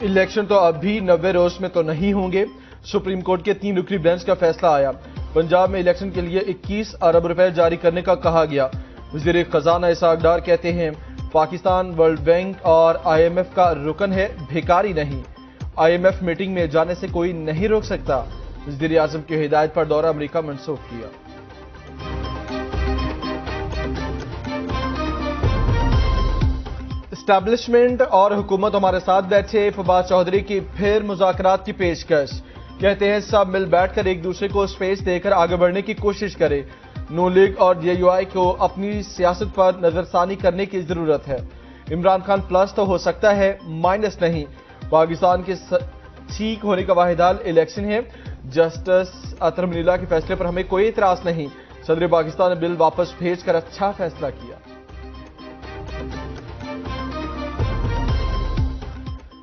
Election तो अब भी 90 रोज में तो नहीं होंगे। सुप्रीम कोर्ट के 3 रुकनी बेंच का फैसला आया। पंजाब में इलेक्शन के लिए 21 अरब रुपए जारी करने का कहा गया। वजीर खजाना इसहाक डार कहते हैं पाकिस्तान वर्ल्ड बैंक और IMF का रुकन है, भिखारी नहीं। IMF मीटिंग में जाने से कोई नहीं रोक सकता। वजीर आजम की हिदायत पर दौरा अमेरिका मंसूख किया। एस्टैब्लिशमेंट और हुकूमत हमारे साथ बैठे। फवाद चौधरी की फिर मुज़ाकरात की पेशकश। कहते हैं सब मिल बैठकर एक दूसरे को स्पेस देकर आगे बढ़ने की कोशिश करें। नून लीग और DUI को अपनी सियासत पर नजरसानी करने की जरूरत है। इमरान खान प्लस तो हो सकता है, माइनस नहीं। पाकिस्तान के ठीक होने का वाहिद हल इलेक्शन है। जस्टिस अतर मनीला के फैसले पर हमें कोई इतराज नहीं। सदर पाकिस्तान ने बिल वापस भेजकर अच्छा फैसला किया।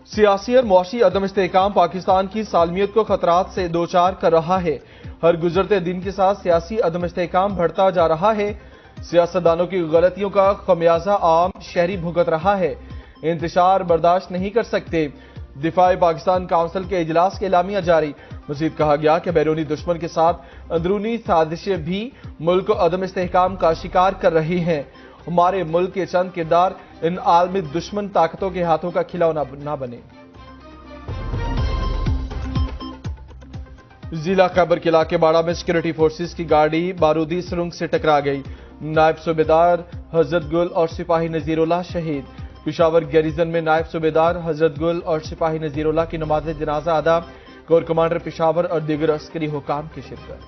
सियासी और मुआशी अदम इस्तेहकाम पाकिस्तान की सालमियत को खतरात से दो चार कर रहा है। हर गुजरते दिन के साथ सियासी अदम इस्तेहकाम बढ़ता जा रहा है। सियासतदानों की गलतियों का खमियाजा आम शहरी भुगत रहा है। इंतशार बर्दाश्त नहीं कर सकते। दिफाई पाकिस्तान काउंसिल के इजलास के एलामिया जारी। मजीद कहा गया कि बैरूनी दुश्मन के साथ अंदरूनी साजिशें भी मुल्क को अदम इस्तेहकाम का शिकार कर रही हैं। हमारे मुल्क के चंद किरदार इन आलमी दुश्मन ताकतों के हाथों का खिलौना ना बने। जिला खैबर किला के बाड़ा में सिक्योरिटी फोर्सेस की गाड़ी बारूदी सुरंग से टकरा गई। नायब सूबेदार हजरत गुल और सिपाही नजीरुल्लाह शहीद। पिशावर गैरिजन में नायब सूबेदार हजरत गुल और सिपाही नजीरुल्लाह की नमाज जनाजा अदा। कोर कमांडर पिशावर और दीगर अस्करी हुकाम की शिरकत।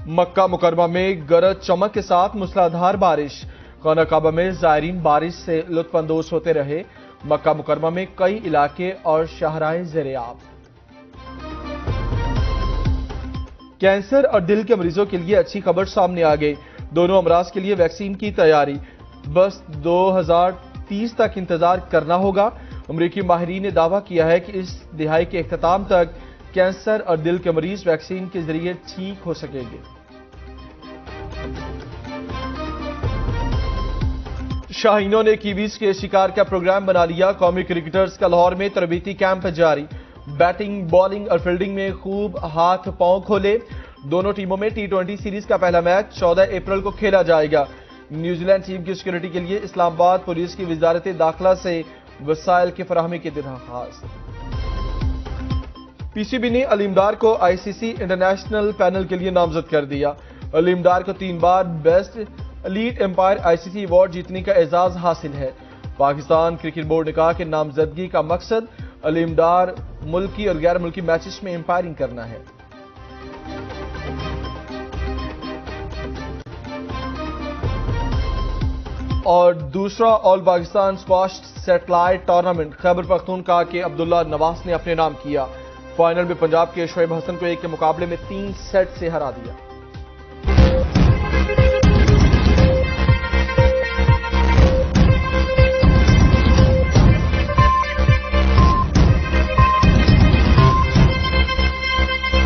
मक्का मुकरमा में गरज चमक के साथ मूसलाधार बारिश। खाना काबा में जायरीन बारिश से लुत्फानंदोज होते रहे। मक्का मुकरमा में कई इलाके और शाहराएं ज़ेर-ए-आब। कैंसर और दिल के मरीजों के लिए अच्छी खबर सामने आ गई। दोनों अमराज के लिए वैक्सीन की तैयारी। बस 2030 तक इंतजार करना होगा। अमरीकी माहिरीन ने दावा किया है कि इस दिहाई के इख्तिताम तक कैंसर और दिल के मरीज वैक्सीन के जरिए ठीक हो सकेंगे। शाहीनों ने कीवीज के शिकार का प्रोग्राम बना लिया। कौमी क्रिकेटर्स का लाहौर में तरबीती कैंप जारी। बैटिंग, बॉलिंग और फील्डिंग में खूब हाथ पांव खोले। दोनों टीमों में T20 सीरीज का पहला मैच 14 अप्रैल को खेला जाएगा। न्यूजीलैंड टीम की सिक्योरिटी के लिए इस्लामाबाद पुलिस की वजारत दाखिला से वसाइल की फराहमी की दरख्वास्त। PCB ने अलीम डार को ICC इंटरनेशनल पैनल के लिए नामजद कर दिया। अलीम डार को 3 बार best elite umpire ICC award जीतने का एजाज हासिल है। पाकिस्तान क्रिकेट बोर्ड ने कहा कि नामजदगी का मकसद अलीम डार मुल्की और गैर मुल्की मैचेस में एम्पायरिंग करना है। और दूसरा all Pakistan squash satellite tournament Khyber Pakhtunkhwa के अब्दुल्ला नवाज ने अपने नाम किया। फाइनल में पंजाब के शोएब हसन को 1 के मुकाबले में 3 सेट से हरा दिया।